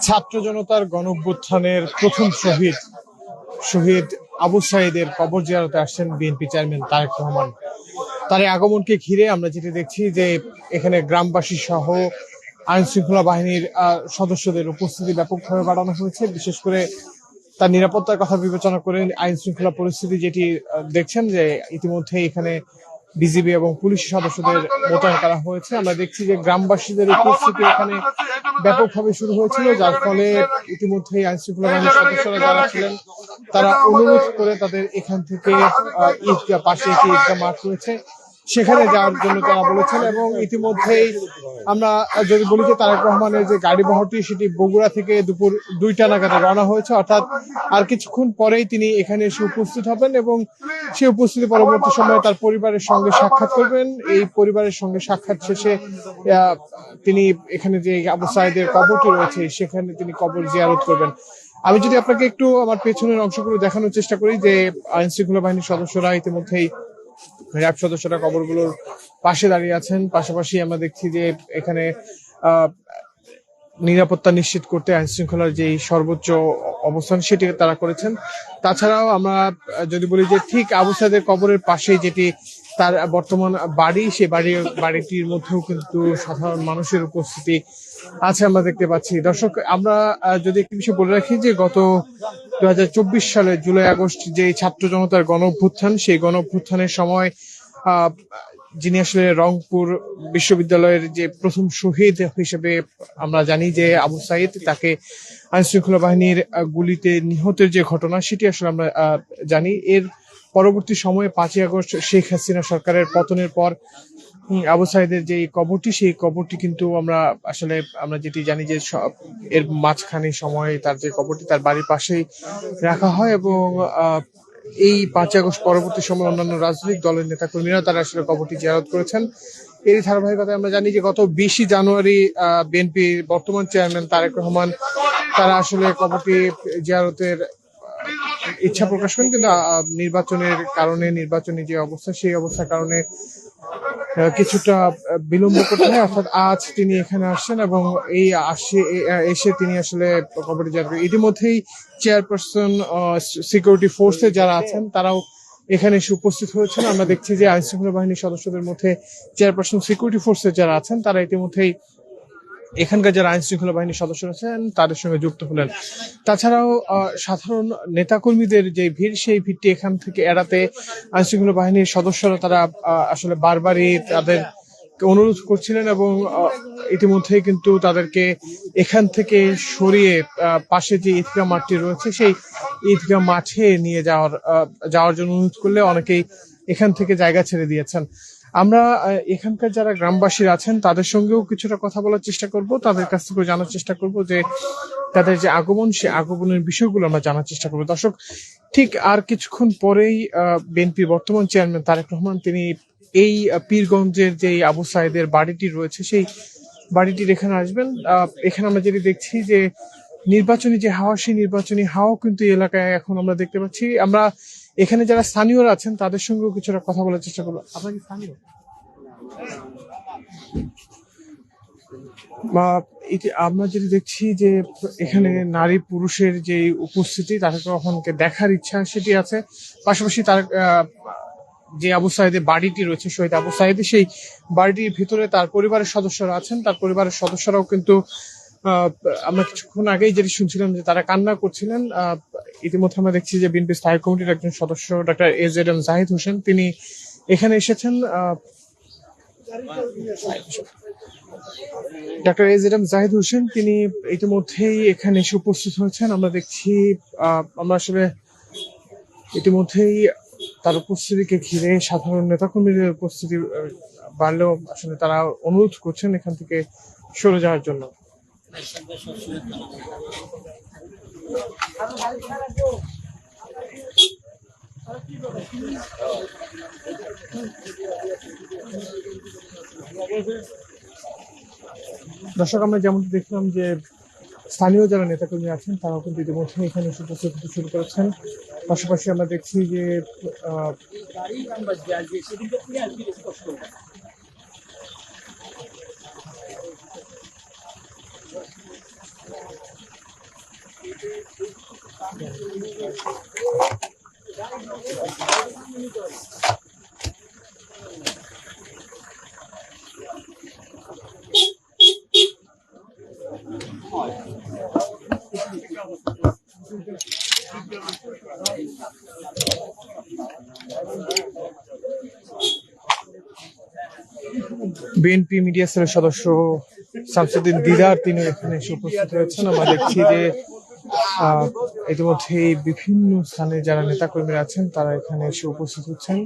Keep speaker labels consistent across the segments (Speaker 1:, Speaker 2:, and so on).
Speaker 1: ছাত্র জনতার গণঅভ্যুত্থানের প্রথম শহীদ আবু সাঈদের কবর জিয়ারতে আসছেন বিএনপি চেয়ারম্যান তারেক রহমান। তার এই আগমনকে ঘিরে আমরা যেটা দেখছি যে এখানে গ্রামবাসী সহ আইন শৃঙ্খলা বাহিনীর সদস্যদের উপস্থিতি ব্যাপকভাবে বাড়ানো হয়েছে। বিশেষ করে তার নিরাপত্তার কথা বিবেচনা করে আইন শৃঙ্খলা পরিস্থিতি যেটি দেখছেন যে ইতিমধ্যে এখানে বিজিবি এবং পুলিশ সদস্যদের মোতায়েন করা হয়েছে। আমরা দেখছি যে গ্রামবাসীদের উপস্থিতি এখানে ব্যাপকভাবে শুরু হয়েছিল, যার ফলে ইতিমধ্যে আইন শৃঙ্খলা বাহিনীর সদস্যরা যারা ছিলেন তারা অনুরোধ করে তাদের এখান থেকে ঈদগাহ পাশে একটি ঈদগাহ মাঠ রয়েছে সেখানে যাওয়ার জন্য তারা বলেছেন। এবং ইতিমধ্যেই আমরা যদি বলি যে তারেক রহমানের যে গাড়ি বহরটি সেটি বগুড়া থেকে দুপুর 2টা নাগাদ রওনা হয়েছে, অর্থাৎ আর কিছুক্ষণ পরেই তিনি এখানে এসে উপস্থিত হবেন এবং সেই উপস্থিতি পরবর্তী সময়ে তার পরিবারের সঙ্গে সাক্ষাৎ করবেন। এই পরিবারের সঙ্গে সাক্ষাৎ শেষে তিনি এখানে যে আবু সাঈদের কবরটি রয়েছে সেখানে তিনি কবর জিয়ারত করবেন। আমি যদি আপনাকে একটু আমার পেছনের অংশগুলো দেখানোর চেষ্টা করি যে আইন শৃঙ্খলা বাহিনীর সদস্যরা ইতিমধ্যেই র্যাব সদস্যরা কবরগুলোর পাশে দাঁড়িয়ে আছেন। পাশাপাশি আমরা দেখছি যে এখানে নিরাপত্তা নিশ্চিত করতে আইন শৃঙ্খলার যে সর্বোচ্চ অবস্থান সেটি তারা করেছেন। তাছাড়াও আমরা যদি বলি যে ঠিক আবু সাঈদের কবরের পাশেই যেটি তার বর্তমান বাড়ি, সেই বাড়িটির মধ্যেও কিন্তু সাধারণ মানুষের উপস্থিতি আছে আমরা দেখতে পাচ্ছি। দর্শক, আমরা যদি একটি বিষয় বলে রাখি যে গত 2024 সালের জুলাই আগস্ট যে ছাত্র জনতার গণ অভ্যুত্থান, সেই গণ অভ্যুত্থানের সময় যিনি আসলে রংপুর বিশ্ববিদ্যালয়ের যে প্রথম শহীদ হিসেবে আমরা জানি যে আবু সাঈদ, তাকে আইন শৃঙ্খলা বাহিনীর গুলিতে নিহতের যে ঘটনা সেটি আসলে আমরা জানি। এর পরবর্তী সময়ে 5ই আগস্ট শেখ হাসিনা সরকারের পতনের পর আবু সাঈদের যে কবরটি, সেই কবরটি কিন্তু আমরা যেটি জানি যে এর মাঝখানে সময় তার যে কবরটি তার বাড়ির পাশেই রাখা হয় এবং এই 5ই আগস্ট পরবর্তী সময় অন্যান্য রাজনৈতিক দলের নেতাকর্মীরা তারা আসলে কবরটি জিয়ারত করেছেন। এর ধারাবাহিকতায় আমরা জানি যে গত 20 জানুয়ারি বিএনপির বর্তমান চেয়ারম্যান তারেক রহমান তারা আসলে কবরটি জিয়ারতের ইচ্ছা প্রকাশ করেন, কিন্তু নির্বাচনের কারণে, নির্বাচনী যে অবস্থা সেই অবস্থার কারণে কিছুটা বিলম্ব করতে হয়। অর্থাৎ আজ তিনি এখানে আসছেন এবং এসে তিনি আসলে কবরটি জিয়ারত করেন। ইতিমধ্যেই চেয়ারপারসন সিকিউরিটি ফোর্সে যারা আছেন তারাও এখানে এসে উপস্থিত হয়েছেন। আমরা দেখছি যে আইন শৃঙ্খলা বাহিনীর সদস্যদের মধ্যে চেয়ারপারসন সিকিউরিটি ফোর্সে যারা আছেন তারা ইতিমধ্যেই এখানকার যারা আইন শৃঙ্খলা বাহিনীর সদস্য আছেন তাদের সঙ্গে যুক্ত হলেন। তাছাড়াও সাধারণ নেতাকর্মীদের যে ভিড়, সেই ভিড়টি এখান থেকে এড়াতে আইন শৃঙ্খলা বাহিনীর সদস্যরা তারা আসলে বারবারই তাদের অনুরোধ করছিলেন এবং ইতিমধ্যে কিন্তু তাদেরকে এখান থেকে সরিয়ে পাশে যে ঈদগাহ মাঠটি রয়েছে সেই ঈদগাহ মাঠে নিয়ে যাওয়ার জন্য অনুরোধ করলে অনেকেই এখান থেকে জায়গা ছেড়ে দিয়েছেন। আমরা এখানকার যারা গ্রামবাসী আছেন তাদের সঙ্গেও কিছুটা কথা বলার চেষ্টা করব, তাদের কাছ থেকে জানার চেষ্টা করব যে তাদের যে আগমন, সে আগমনের বিষয়গুলো আমরা জানার চেষ্টা করবো। দর্শক, ঠিক আর কিছুক্ষণ পরেই বিএনপির বর্তমান চেয়ারম্যান তারেক রহমান তিনি এই পীরগঞ্জের যে আবু সাঈদের বাড়িটি রয়েছে সেই বাড়িটির এখানে আসবেন। এখানে আমরা যেটি দেখছি যে নির্বাচনী যে হাওয়া, সেই নির্বাচনী হাওয়া কিন্তু এলাকায় এখন আমরা দেখতে পাচ্ছি। আমরা এখানে যারা স্থানীয়রা আছেন তাদের সঙ্গেও কিছুটা কথা বলার চেষ্টা করবো। আপনার কি স্থানীয়? আমরা যেটি দেখছি যে এখানে নারী পুরুষের যে উপস্থিতি, তাদেরকে কখনকে দেখার ইচ্ছা সেটি আছে। পাশাপাশি তার যে আবু সাঈদের বাড়িটি রয়েছে, শহীদ আবু সাঈদ, সেই বাড়িটির ভিতরে তার পরিবারের সদস্যরা আছেন। তার পরিবারের সদস্যরাও কিন্তু আমরা কিছুক্ষণ আগেই যেটি শুনছিলাম যে তারা কান্না করছিলেন। ইতিমধ্যে আমরা দেখছি যে বিএনপি স্থায়ী কমিটির একজন সদস্য ডক্টর AZM জাহিদ হোসেন তিনি এখানে এসেছেন। ডক্টর AZM জাহিদ হোসেন তিনি ইতিমধ্যেই এখানে এসে উপস্থিত হয়েছেন। আমরা দেখছি আমরা আসলে ইতিমধ্যেই তার উপস্থিতিকে ঘিরে সাধারণ নেতাকর্মীদের উপস্থিতি বাড়লেও আসলে তারা অনুরোধ করছেন এখান থেকে সরে যাওয়ার জন্য। দর্শক, আমরা যেমনটি দেখলাম যে স্থানীয় যারা নেতাকর্মী আছেন তারাও কিন্তু ইতিমধ্যে এখানে উপস্থিত হতে শুরু করেছেন। পাশাপাশি আমরা দেখছি যে বিএনপি মিডিয়া সেলের সদস্য শামসুদ্দিন দিদার তিনি এখানে এসে উপস্থিত হয়েছেন। আমরা দেখছি যে ইতিমধ্যে বিভিন্ন স্থানে যারা নেতাকর্মীরা আছেন তারা এখানে এসে উপস্থিত হচ্ছেন।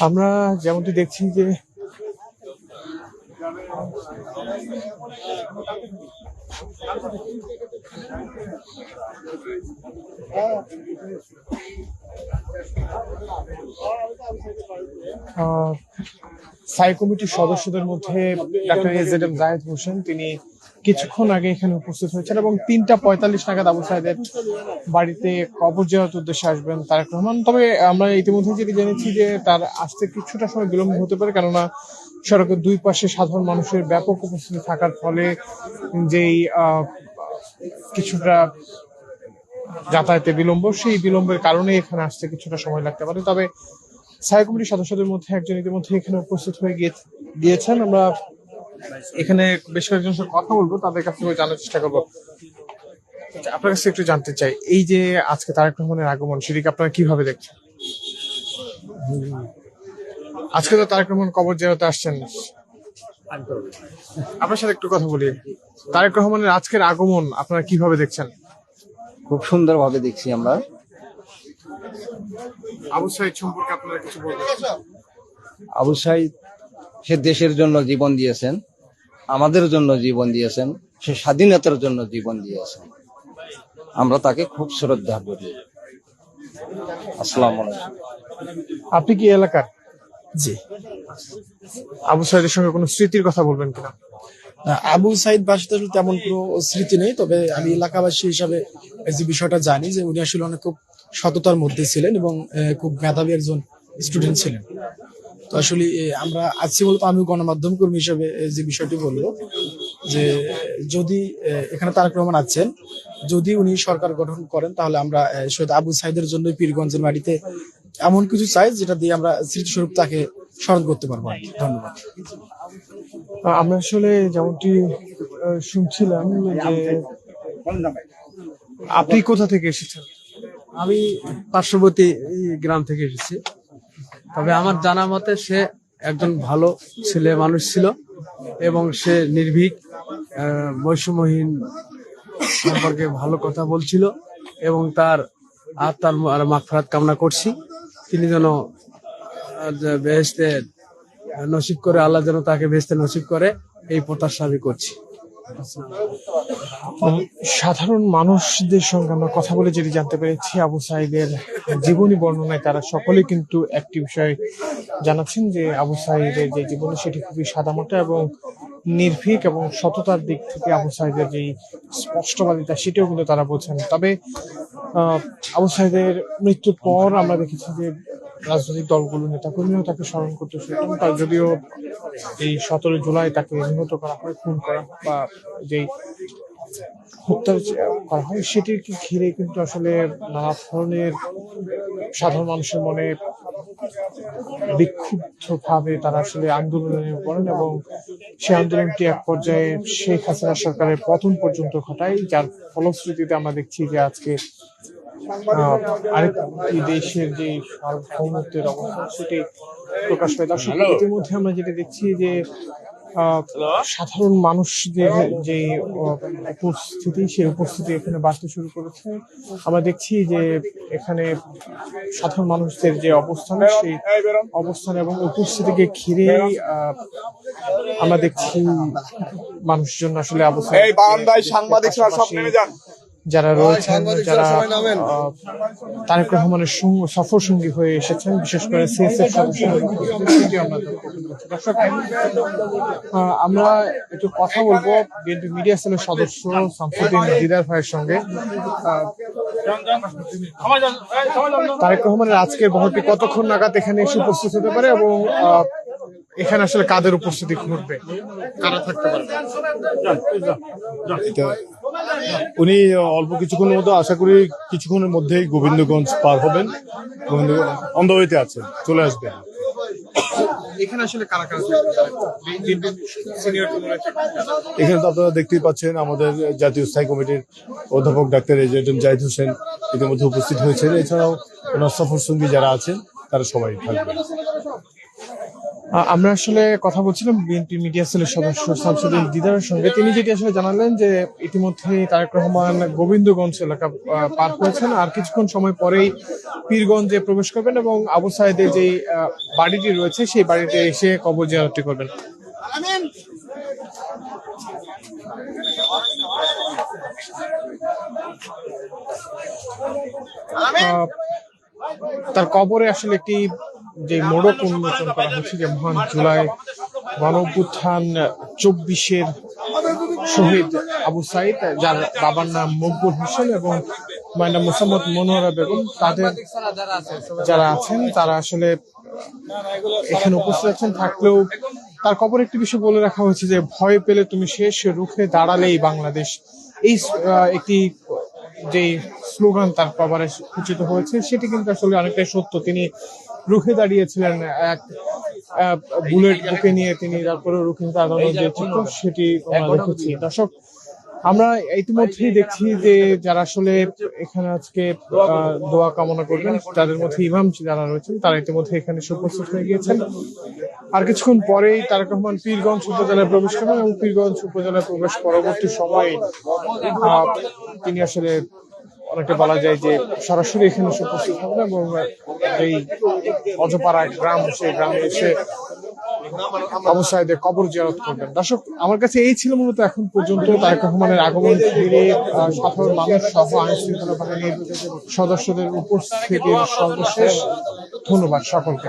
Speaker 1: আমরা যেমনটি দেখছি যে স্থায়ী কমিটির সদস্যদের মধ্যে ডাক্তার এজেডএম জায়েদ হোসেন তিনি কিছুক্ষণ আগে এখানে উপস্থিত হয়েছেন এবং 3:45 নাগাদ আবু সাইদের বাড়িতে কবর জিয়ারতের উদ্দেশ্যে আসবেন তারেক রহমান। তবে আমরা ইতিমধ্যে যেটি জেনেছি যে তার আসতে কিছুটা সময় বিলম্ব হতে পারে, কেননা সড়কের দুই পাশে সাধারণ মানুষের ব্যাপক উপস্থিতি থাকার ফলে যেই কিছুটা যাতায়াতে বিলম্ব, সেই বিলম্বের কারণে এখানে আসতে কিছুটা সময় লাগতে পারে। তবে স্থায়ী কমিটির সদস্যদের মধ্যে একজন ইতিমধ্যে এখানে উপস্থিত হয়ে গিয়েছেন। আমরা এখানে বেশ কয়েকজনের সাথে কথা বলবো, তাদের কাছ থেকে জানার চেষ্টা করবো। আপনার কাছে একটু জানতে চাই, এই যে আজকে তারেক রহমানের আগমন, সেটিকে আপনারা কিভাবে দেখছেন? আজকে তো তারেক রহমান কবর জিয়ারতে আসছেন, আপনার সাথে একটু কথা বলি। তারেক রহমানের আজকের আগমন আপনারা কিভাবে দেখছেন?
Speaker 2: খুব সুন্দরভাবে দেখছি আমরা।
Speaker 1: আবু সাইদ সম্পর্কে আপনারা কিছু বলবেন?
Speaker 2: আবু সাইদ সে দেশের জন্য জীবন দিয়েছেন, আমাদের জন্য জীবন দিয়েছেন, সে স্বাধীনতার জন্য জীবন দিয়েছেন। আমরা তাকে খুব শ্রদ্ধা করি। আসসালামু আলাইকুম।
Speaker 1: আপনি কি এলাকার?
Speaker 3: জি।
Speaker 1: আবু সাইদের সঙ্গে কোনো স্মৃতির কথা বলবেন কিনা?
Speaker 3: আবু সাইদ বাসাতে তেমন কোনো স্মৃতি নেই, তবে আমি এলাকাবাসী হিসাবে যে বিষয়টা জানি যে উনি আসলে অনেক খুব সততার মধ্যে ছিলেন এবং খুব মেধাবী একজন স্টুডেন্ট ছিলেন। তো আসলে আমরা আছি বলতে আমি গণমাধ্যম কর্মী হিসেবে যে বিষয়টি বলবো যে যদি এখানে তারেক রহমান আছেন, যদি উনি সরকার গঠন করেন তাহলে আমরা শহীদ আবু সাইদের জন্য পীরগঞ্জের মাটিতে এমন কিছু চাই যেটা দিয়ে আমরা স্মৃতিস্বরূপ তাকে স্মরণ করতে পারবো। ধন্যবাদ।
Speaker 1: আমরা আসলে যেমনটি শুনছিলাম যে আপনি কোথা থেকে এসেছেন?
Speaker 4: আমি পার্শ্ববর্তী গ্রাম থেকে এসেছি। তবে আমার জানা মতে সে একজন ভালো ছেলে মানুষ ছিল এবং সে নির্ভীক, বৈষম্যহীন সম্পর্কে ভালো কথা বলছিল এবং তার আত্মার মাগফিরাত কামনা করছি। তিনি যেন বেহেশতে নসিব করে, আল্লাহ যেন তাকে বেহেশতে নসিব করে, এই প্রত্যাশা আমি করছি।
Speaker 1: সাধারণ মানুষদের সঙ্গে আমরা কথা বলে যেটি জানতে পেরেছি, আবু সাইদের জীবনী বর্ণনায় তারা সকলে কিন্তু একটি বিষয় জানাচ্ছেন যে আবু সাইদের যে জীবনী সেটি খুবই সাদামাটা এবং নির্ভীক এবং সততার দিক থেকে আবু সাইদের যে স্পষ্টবাদিতা সেটাও কিন্তু তারা বোঝেন। তবে আবু সাইদের মৃত্যুর পর আমরা দেখেছি যে রাজনৈতিক দলগুলো নেতাকর্মীও তাকে স্মরণ করতে শুরু তার, যদিও এই 17 জুলাই তাকে নিহত করা হয়, খুন করা বা যেই হত্যা করা হয় সেটিকে ঘিরে কিন্তু আসলে নানা ধরনের সাধারণ মানুষের মনে বিক্ষুব্ধ ভাবে তারা আসলে আন্দোলনে পড়েন এবং সেই আন্দোলনটি এক পর্যায়ে শেখ হাসিনা সরকারের পতন পর্যন্ত ঘটায়, যার ফলশ্রুতিতে আমরা দেখছি যে আজকে আরেকটি দেশের যে সার্বভৌমত্বের অবস্থা সেটি প্রকাশ পায়। দর্শক, ইতিমধ্যে আমরা যেটা দেখছি যে সাধারণ মানুষদের যে উপস্থিতি, সেই উপস্থিতি এখানে বাড়তে শুরু করেছে। আমরা দেখছি যে এখানে সাধারণ মানুষদের যে অবস্থান, সেই অবস্থান এবং উপস্থিতিকে ঘিরেই আমরা দেখছি মানুষজন আসলে অবস্থান যারা রয়েছেন, যারা তারেক রহমানের সফর সঙ্গী হয়ে এসেছেন, বিশেষ করে সিএসএফ সদস্যরা। আমরা একটু কথা বলবো বিএনপি মিডিয়া সেলের সদস্য শামসুদ্দিন দিদার ভাইয়ের সঙ্গে। তারেক রহমানের আজকের বহরটি কতক্ষণ নাগাদ এখানে এসে উপস্থিত হতে পারে এবং এখানে আসলে কাদের উপস্থিতি ঘটবে, কারা থাকতে পারে?
Speaker 5: এটা উনি অল্প কিছুক্ষণের মতো, আশা করি কিছুক্ষণের মধ্যেই গোবিন্দগঞ্জ পার হবেন, গোবিন্দগঞ্জ অন দ্য ওয়েতে আছেন, চলে আসবেন।
Speaker 1: এখানে আসলে কারা কারা সিনিয়র
Speaker 5: এখানে তো আপনারা দেখতেই পাচ্ছেন আমাদের জাতীয় স্থায়ী কমিটির অধ্যাপক ডাক্তার এজেন্ট জাহিদ হোসেন ইতিমধ্যে উপস্থিত হয়েছেন। এছাড়াও ওনার সফর সঙ্গী যারা আছেন তারা সবাই থাকবেন।
Speaker 1: আমরা আসলে কথা বলছিলাম বিএনপি মিডিয়া সেলের সদস্য শামসুদ্দিন দিদারের সঙ্গে। তিনি যেটি আসলে জানালেন যে ইতিমধ্যে তারেক রহমান গোবিন্দগঞ্জ এলাকা পার হয়েছেন, আর কিছুক্ষণ সময় পরেই পীরগঞ্জে প্রবেশ করবেন এবং আবু সাইদের যে বাড়িটি রয়েছে সেই বাড়িতে এসে কবর জিয়ারতটি করবেন। তার কবরে আসলে একটি যে মোড়ক উন্মোচন করা হচ্ছে, যে মহান জুলাই গণঅভ্যুত্থান 24-এর শহীদ আবু সাইদ, যার বাবার নাম মকবুল হোসেন এবং মায়ের নাম মোসাম্মদ মনোহরা বেগম, তাদের যারা আছেন তারা আসলে এখানে উপস্থিত আছেন। থাকলেও তার কবরে একটি বিষয় বলে রাখা হয়েছে যে ভয় পেলে তুমি শেষ, রুখে দাঁড়ালেই বাংলাদেশ। এই একটি যে স্লোগান তার কবরে সূচিত হয়েছে সেটি কিন্তু আসলে অনেকটাই সত্য। তিনি রুখে দাঁড়িয়েছিলেন, এক বুলেট বুকে নিয়ে তিনি তারপরে রুখে দাঁড়ানোর যে চিত্র সেটি আমরা দেখেছি। দর্শক, আমরা ইতিমধ্যেই দেখছি যে যারা আসলে এখানে আজকে দোয়া কামনা করবেন তাদের মধ্যে ইমাম যারা রয়েছেন তারা ইতিমধ্যে এখানে উপস্থিত হয়ে গিয়েছেন। আর কিছুক্ষণ পরেই তারেক রহমান পীরগঞ্জ উপজেলায় প্রবেশ করবেন এবং পীরগঞ্জ উপজেলায় প্রবেশ পরবর্তী সময়ে তিনি আসলে অনেকটা বলা যায় যে সরাসরি এখানে উপস্থিত হবেন এবং এই অজপাড়া গ্রাম, সেই গ্রামে এসে আবু সাইদের কবর জিয়ারত করবেন। দর্শক, আমার কাছে এই ছিল মূলত এখন পর্যন্ত তারেক রহমানের আগমন ঘিরে সাধারণ মানুষ সহ আইন শৃঙ্খলা বাহিনীর সদস্যদের উপস্থিতির সর্বশেষ। ধন্যবাদ সকলকে।